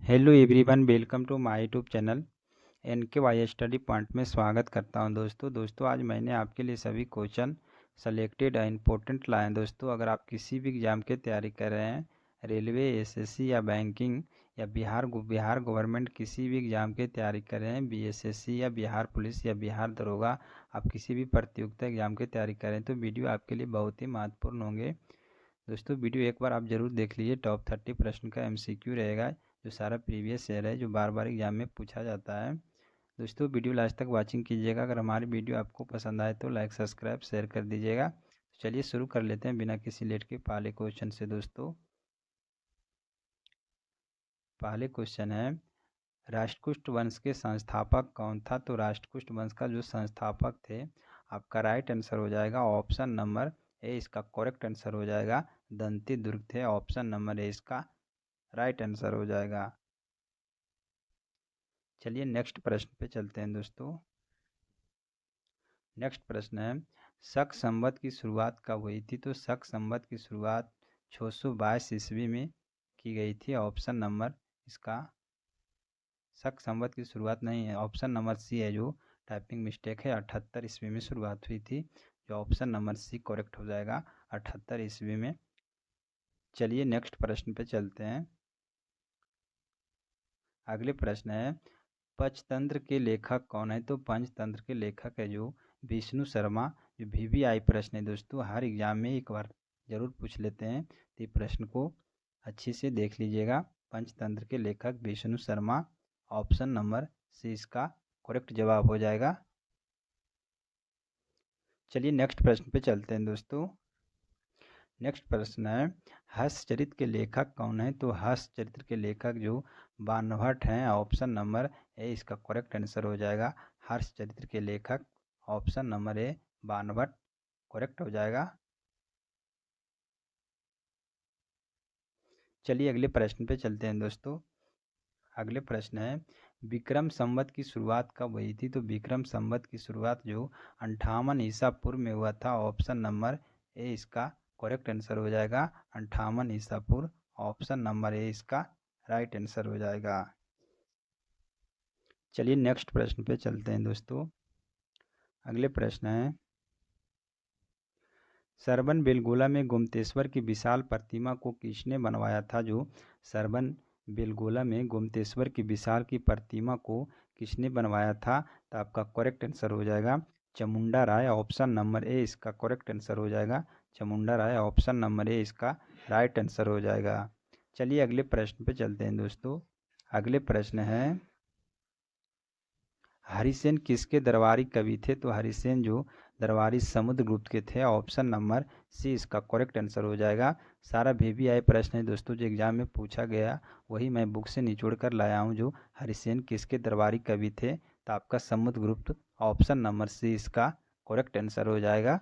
Hello everyone, welcome to my YouTube channel NKY study point में स्वागत करता हूं। दोस्तों आज मैंने आपके लिए सभी क्वेश्चन सेलेक्टेड है इंपॉर्टेंट लाए हैं। दोस्तों अगर आप किसी भी एग्ज़ाम की तैयारी कर रहे हैं, रेलवे, SSC या बैंकिंग या बिहार गवर्नमेंट किसी भी एग्ज़ाम की तैयारी कर रहे हैं, BSSC या बिहार पुलिस या बिहार दरोगा, आप किसी भी प्रतियोगिता एग्ज़ाम की तैयारी कर रहे हैं तो वीडियो आपके लिए बहुत ही महत्वपूर्ण होंगे। दोस्तों वीडियो एक बार आप ज़रूर देख लीजिए। टॉप 30 प्रश्न का MCQ रहेगा, जो सारा प्रीवियस ईयर है, जो बार बार एग्जाम में पूछा जाता है। दोस्तों वीडियो लास्ट तक वाचिंग कीजिएगा। अगर हमारी वीडियो आपको पसंद आए तो लाइक, सब्सक्राइब, शेयर कर दीजिएगा। चलिए शुरू कर लेते हैं बिना किसी लेट के पहले क्वेश्चन से। दोस्तों पहले क्वेश्चन है, राष्ट्रकूट वंश के संस्थापक कौन था? तो राष्ट्रकूट वंश का जो संस्थापक थे, आपका राइट आंसर हो जाएगा ऑप्शन नंबर ए, इसका करेक्ट आंसर हो जाएगा दंती दुर्ग थे। ऑप्शन नंबर ए इसका राइट आंसर हो जाएगा। चलिए नेक्स्ट प्रश्न पे चलते हैं। दोस्तों नेक्स्ट प्रश्न है, शक संवत की शुरुआत कब हुई थी? तो शक संवत की शुरुआत 622 ईस्वी में की गई थी। ऑप्शन नंबर इसका शक संवत की शुरुआत नहीं है, ऑप्शन नंबर सी है जो टाइपिंग मिस्टेक है। 78 ईस्वी में शुरुआत हुई थी, जो ऑप्शन नंबर सी करेक्ट हो जाएगा 78 ईस्वी में। चलिए नेक्स्ट प्रश्न पे चलते हैं। अगले प्रश्न है, पंचतंत्र के लेखक कौन है? तो पंचतंत्र के लेखक है जो विष्णु शर्मा। जो VVI प्रश्न है दोस्तों, हर एग्जाम में एक बार जरूर पूछ लेते हैं, तो प्रश्न को अच्छे से देख लीजिएगा। पंचतंत्र के लेखक Vishnu Sharma. Option number C इसका करेक्ट जवाब हो जाएगा। चलिए नेक्स्ट प्रश्न पे चलते हैं। दोस्तों नेक्स्ट प्रश्न है, हर्षचरित के लेखक कौन है? तो हर्षचरित्र के लेखक जो बाणभट्ट हैं। ऑप्शन नंबर ए इसका करेक्ट आंसर हो जाएगा हर्षचरित्र के लेखक। Option number A Banabhatta correct हो जाएगा। चलिए अगले प्रश्न पे चलते हैं। दोस्तों अगले प्रश्न है, विक्रम संवत की शुरुआत कब हुई थी? तो विक्रम संवत की शुरुआत जो 58 ईसा पूर्व में हुआ था। ऑप्शन नंबर ए इसका करेक्ट आंसर हो जाएगा 58 ईसा पूर्व। ऑप्शन नंबर ए इसका राइट आंसर हो जाएगा। चलिए नेक्स्ट प्रश्न पे चलते हैं। दोस्तों अगले प्रश्न है, सरबन बेलगोला में गोमतेश्वर की विशाल प्रतिमा को किसने बनवाया था? जो सरबन बेलगोला में गोमतेश्वर की विशाल की प्रतिमा को किसने बनवाया था? तो आपका करेक्ट आंसर हो जाएगा चामुंडा राय। ऑप्शन नंबर ए इसका करेक्ट आंसर हो जाएगा चामुंडा राय। ऑप्शन नंबर ए इसका राइट आंसर हो जाएगा। चलिए अगले प्रश्न पे चलते हैं। दोस्तों अगले प्रश्न है, हरिसेन किसके दरबारी कवि थे? तो हरिसेन जो दरबारी समुद्रगुप्त के थे। ऑप्शन नंबर सी इसका करेक्ट आंसर हो जाएगा। सारा VVI प्रश्न है दोस्तों, जो एग्जाम में पूछा गया वही मैं बुक से निचोड़ कर लाया हूँ। जो हरिसेन किसके दरबारी कवि थे? तो आपका समुद्रगुप्त। ऑप्शन नंबर सी इसका करेक्ट आंसर हो जाएगा।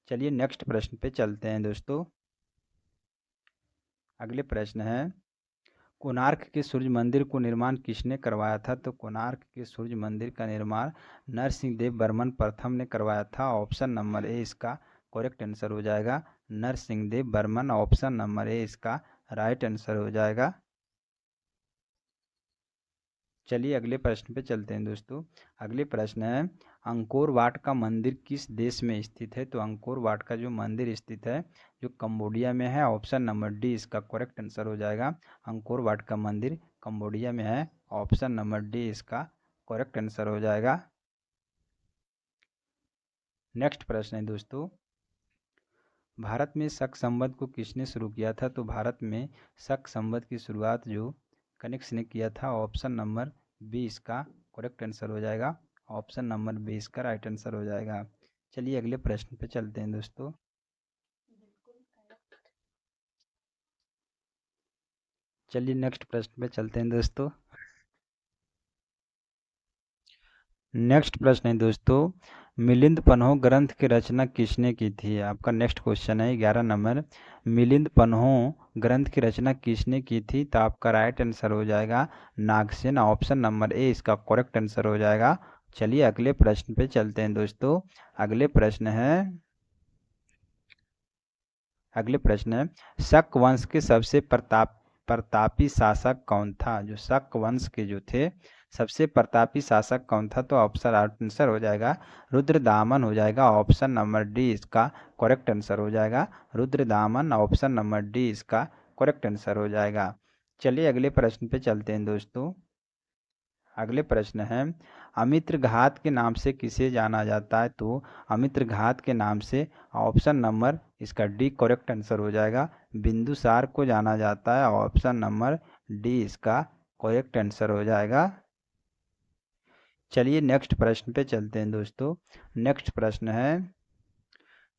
चलिए नेक्स्ट प्रश्न पे चलते हैं। दोस्तों अगले प्रश्न है, कोणार्क के सूर्य मंदिर को निर्माण किसने करवाया था? तो कोणार्क के सूर्य मंदिर का निर्माण नरसिंह देव बर्मन प्रथम ने करवाया था। ऑप्शन नंबर ए इसका करेक्ट आंसर हो जाएगा Narsingh Dev Burman. Option number A इसका राइट आंसर हो जाएगा। चलिए अगले प्रश्न पे चलते हैं। दोस्तों अगले प्रश्न है, अंकोर वाट का मंदिर किस देश में स्थित है? तो अंकोर वाट का जो मंदिर स्थित है जो कंबोडिया में है। ऑप्शन नंबर डी इसका करेक्ट आंसर हो जाएगा अंकोर वाट का मंदिर कंबोडिया में है। ऑप्शन नंबर डी इसका करेक्ट आंसर हो जाएगा। नेक्स्ट प्रश्न है दोस्तों, भारत में शक संवत को किसने शुरू किया था? तो भारत में शक संवत की शुरुआत जो कनिष्क ने किया था। ऑप्शन नंबर बी इसका करेक्ट आंसर हो जाएगा। ऑप्शन नंबर बी इसका राइट आंसर हो जाएगा। चलिए अगले प्रश्न पे चलते हैं। दोस्तों चलिए नेक्स्ट प्रश्न पे चलते हैं। दोस्तों नेक्स्ट प्रश्न है दोस्तों, मिलिंद पन्हो ग्रंथ की रचना किसने की थी? आपका नेक्स्ट क्वेश्चन है 11 नंबर, मिलिंद पन्हो ग्रंथ की रचना किसने की थी? तो आपका राइट आंसर हो जाएगा नागसेन। ऑप्शन नंबर ए इसका करेक्ट आंसर हो जाएगा। चलिए अगले प्रश्न पे चलते हैं। दोस्तों अगले प्रश्न है, शक वंश के सबसे प्रतापी शासक कौन था? जो शक वंश के जो थे सबसे प्रतापी शासक कौन था? तो ऑप्शन आंसर हो जाएगा रुद्रदामन हो जाएगा। ऑप्शन नंबर डी इसका करेक्ट आंसर हो जाएगा। रुद्रदामन ऑप्शन नंबर डी इसका करेक्ट आंसर हो जाएगा। चलिए अगले प्रश्न पे चलते हैं दोस्तों। अगले प्रश्न है अमित्र घात के नाम से किसे जाना जाता है? तो अमित्र घात के नाम से ऑप्शन नंबर इसका डी करेक्ट आंसर हो जाएगा बिंदुसार को जाना जाता है। ऑप्शन नंबर डी इसका करेक्ट आंसर हो जाएगा। चलिए नेक्स्ट प्रश्न पे चलते हैं दोस्तों। नेक्स्ट प्रश्न है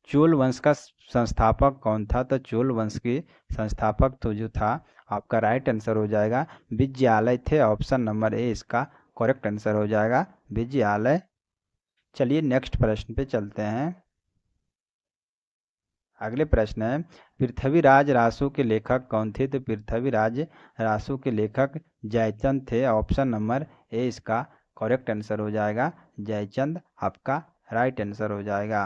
चोल वंश का संस्थापक कौन था? तो चोल वंश के संस्थापक तो जो था आपका राइट आंसर हो जाएगा विजयालय थे। ऑप्शन नंबर ए इसका करेक्ट आंसर हो जाएगा विजयालय। चलिए नेक्स्ट प्रश्न पे चलते हैं। अगले प्रश्न है पृथ्वीराज रासो के लेखक कौन थे? तो पृथ्वीराज रासो के लेखक जयचंद थे। ऑप्शन नंबर ए इसका करेक्ट आंसर हो जाएगा जयचंद आपका राइट आंसर हो जाएगा।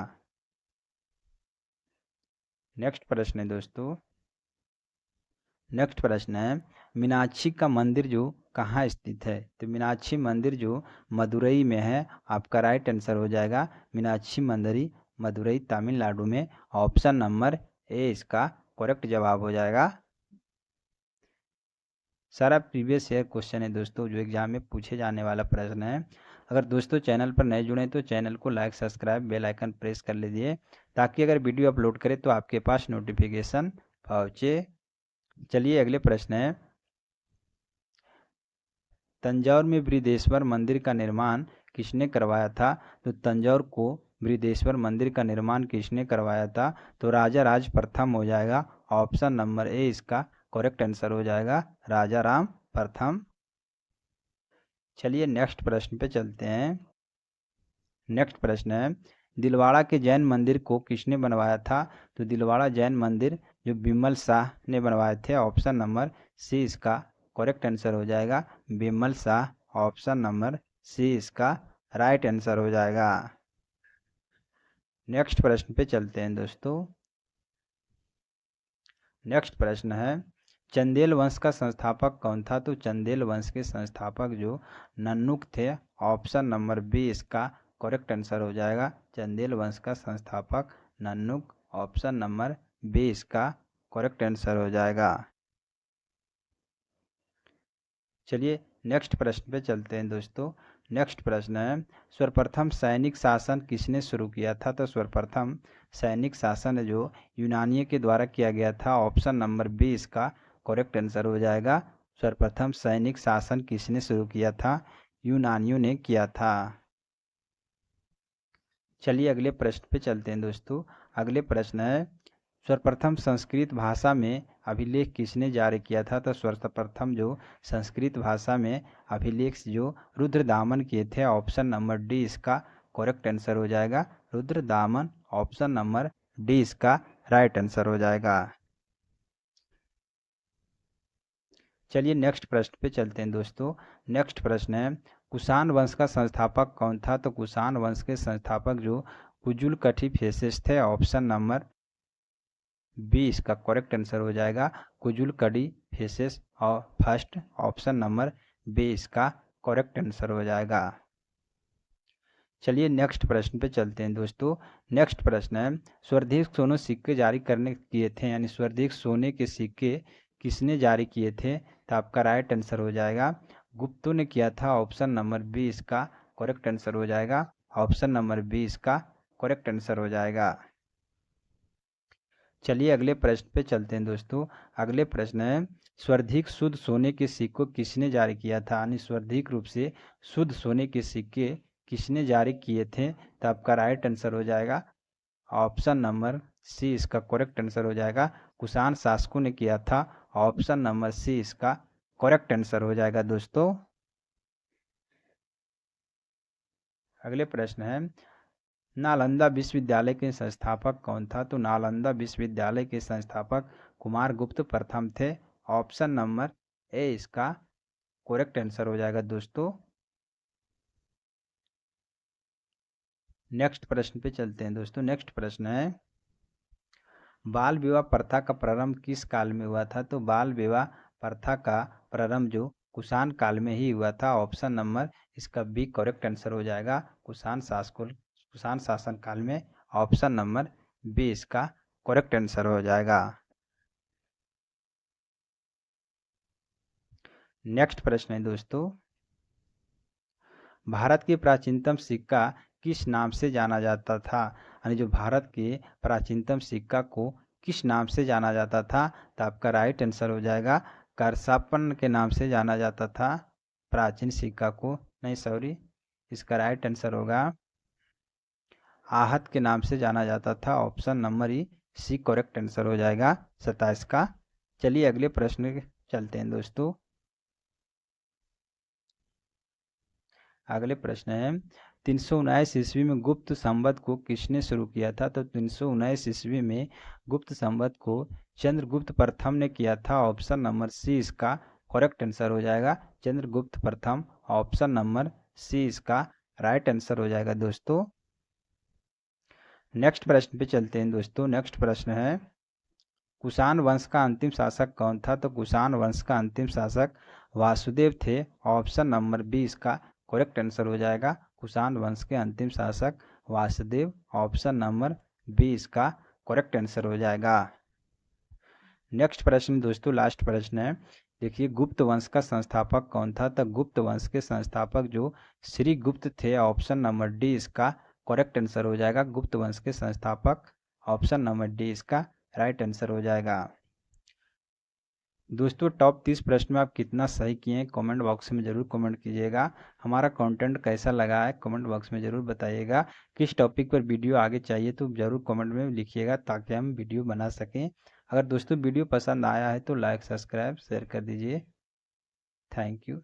नेक्स्ट प्रश्न है दोस्तों। नेक्स्ट प्रश्न है मीनाक्षी का मंदिर जो कहाँ स्थित है? तो मीनाक्षी मंदिर जो मदुरई में है। आपका राइट आंसर हो जाएगा मीनाक्षी मंदिर मदुरई तमिलनाडु में। ऑप्शन नंबर ए इसका करेक्ट जवाब हो जाएगा। सारा प्रीवियस ईयर क्वेश्चन है दोस्तों जो एग्जाम में पूछे जाने वाला प्रश्न है। अगर दोस्तों चैनल पर नए जुड़े तो चैनल को like subscribe bell icon press कर लीजिए ताकि अगर वीडियो अपलोड करें तो आपके पास नोटिफिकेशन पहुँचे। चलिए अगले प्रश्न है तंजौर में बृहदेश्वर मंदिर का निर्माण किसने करवाया था? तो तंजौर को बृहदेश्वर मंदिर का निर्माण किसने करवाया था? तो राजा राज प्रथम हो जाएगा। ऑप्शन नंबर ए इसका करेक्ट आंसर हो जाएगा राजा राम प्रथम। चलिए नेक्स्ट प्रश्न पे चलते हैं। नेक्स्ट प्रश्न है दिलवाड़ा के जैन मंदिर को किसने बनवाया था? तो दिलवाड़ा जैन मंदिर जो बिमल शाह ने बनवाए थे। ऑप्शन नंबर सी इसका करेक्ट आंसर हो जाएगा Bimal Shah. Option number C इसका राइट आंसर हो जाएगा। नेक्स्ट प्रश्न पे चलते हैं दोस्तों। नेक्स्ट प्रश्न है चंदेल वंश का संस्थापक कौन था? तो चंदेल वंश के संस्थापक जो नन्नुक थे। ऑप्शन नंबर बी इसका करेक्ट आंसर हो जाएगा चंदेल वंश का संस्थापक नन्नुक। ऑप्शन नंबर बी इसका करेक्ट आंसर हो जाएगा। चलिए नेक्स्ट प्रश्न पे चलते हैं दोस्तों। नेक्स्ट प्रश्न है सर्वप्रथम सैनिक शासन किसने शुरू किया था? तो सर्वप्रथम सैनिक शासन जो यूनानियों के द्वारा किया गया था। ऑप्शन नंबर बी इसका करेक्ट आंसर हो जाएगा सर्वप्रथम सैनिक शासन किसने शुरू किया था? यूनानियों ने किया था। चलिए अगले प्रश्न पे चलते हैं दोस्तों। अगले प्रश्न है सर्वप्रथम संस्कृत भाषा में अभिलेख किसने जारी किया था? तो सर्वप्रथम जो संस्कृत भाषा में अभिलेख जो रुद्रदामन किए थे। ऑप्शन नंबर डी इसका करेक्ट आंसर हो जाएगा रुद्रदामन। ऑप्शन नंबर डी इसका राइट आंसर हो जाएगा। चलिए नेक्स्ट प्रश्न पे चलते हैं दोस्तों। नेक्स्ट प्रश्न है कुषाण वंश का संस्थापक कौन था? तो कुषाण वंश के संस्थापक जो कुजुल कठी फेसेस थे। ऑप्शन नंबर बी इसका करेक्ट आंसर हो जाएगा कुजुल कड़ी फेसेस और फर्स्ट। ऑप्शन नंबर बी इसका करेक्ट आंसर हो जाएगा। चलिए नेक्स्ट प्रश्न पे चलते हैं दोस्तों। नेक्स्ट प्रश्न है स्वदेश सोने सिक्के जारी करने किए थे यानी स्वदेश सोने के सिक्के किसने जारी किए थे? तो आपका राइट आंसर हो जाएगा गुप्तों ने किया था। ऑप्शन नंबर बी इसका करेक्ट आंसर हो जाएगा। ऑप्शन नंबर बी इसका करेक्ट आंसर हो जाएगा। चलिए अगले प्रश्न पे चलते हैं दोस्तों। अगले प्रश्न है स्वधिक शुद्ध सोने के सिक्कों किसने जारी किया था? यानी स्वधिक रूप से शुद्ध सोने के सिक्के किसने जारी किए थे? तो आपका राइट आंसर हो जाएगा ऑप्शन नंबर सी इसका करेक्ट आंसर हो जाएगा कुषाण शासकों ने किया था। ऑप्शन नंबर सी इसका करेक्ट आंसर हो जाएगा दोस्तों। अगले प्रश्न है नालंदा विश्वविद्यालय के संस्थापक कौन था? तो नालंदा विश्वविद्यालय के संस्थापक कुमारगुप्त प्रथम थे। ऑप्शन नंबर ए इसका करेक्ट आंसर हो जाएगा दोस्तों। नेक्स्ट प्रश्न पे चलते हैं दोस्तों। नेक्स्ट प्रश्न है बाल विवाह प्रथा का प्रारंभ किस काल में हुआ था? तो बाल विवाह प्रथा का प्रारंभ जो कुषाण काल में ही हुआ था। ऑप्शन नंबर इसका बी करेक्ट आंसर हो जाएगा, कुषाण शासन काल में। ऑप्शन नंबर बी इसका करेक्ट आंसर हो जाएगा। नेक्स्ट प्रश्न है दोस्तों, भारत के प्राचीनतम सिक्का किस नाम से जाना जाता था? यानी जो भारत के प्राचीनतम सिक्का को किस नाम से जाना जाता था? तो आपका राइट आंसर हो जाएगा करसापन के नाम से जाना जाता था प्राचीन सिक्का को। नहीं सॉरी, इसका राइट आंसर होगा आहत के नाम से जाना जाता था। ऑप्शन नंबर ई सी करेक्ट आंसर हो जाएगा 27 का। चलिए अगले प्रश्न चलते हैं दोस्तों। अगले प्रश्न है 319 ईस्वी में गुप्त संवत को किसने शुरू किया था? तो 319 ईस्वी में गुप्त संवत को चंद्रगुप्त प्रथम ने किया था। ऑप्शन नंबर सी इसका करेक्ट आंसर हो जाएगा चंद्रगुप्त प्रथम। ऑप्शन नंबर सी इसका राइट आंसर हो जाएगा दोस्तों। नेक्स्ट प्रश्न पे चलते हैं दोस्तों। नेक्स्ट प्रश्न है कुषाण वंश का अंतिम शासक कौन था? तो कुषाण वंश का अंतिम शासक वासुदेव थे। ऑप्शन नंबर बी इसका करेक्ट आंसर हो जाएगा कुषाण वंश के अंतिम शासक वासुदेव। ऑप्शन नंबर बी इसका करेक्ट आंसर हो जाएगा। नेक्स्ट प्रश्न दोस्तों, लास्ट प्रश्न है। देखिए गुप्त वंश का संस्थापक कौन था? तो गुप्त वंश के संस्थापक जो श्री गुप्त थे। ऑप्शन नंबर डी इसका करेक्ट आंसर हो जाएगा गुप्त वंश के संस्थापक। ऑप्शन नंबर डी इसका राइट आंसर हो जाएगा। दोस्तों टॉप 30 प्रश्न में आप कितना सही किए हैं कमेंट बॉक्स में ज़रूर कमेंट कीजिएगा। हमारा कंटेंट कैसा लगा है कमेंट बॉक्स में ज़रूर बताइएगा। किस टॉपिक पर वीडियो आगे चाहिए तो ज़रूर कमेंट में लिखिएगा ताकि हम वीडियो बना सकें। अगर दोस्तों वीडियो पसंद आया है तो लाइक सब्सक्राइब शेयर कर दीजिए। Thank you.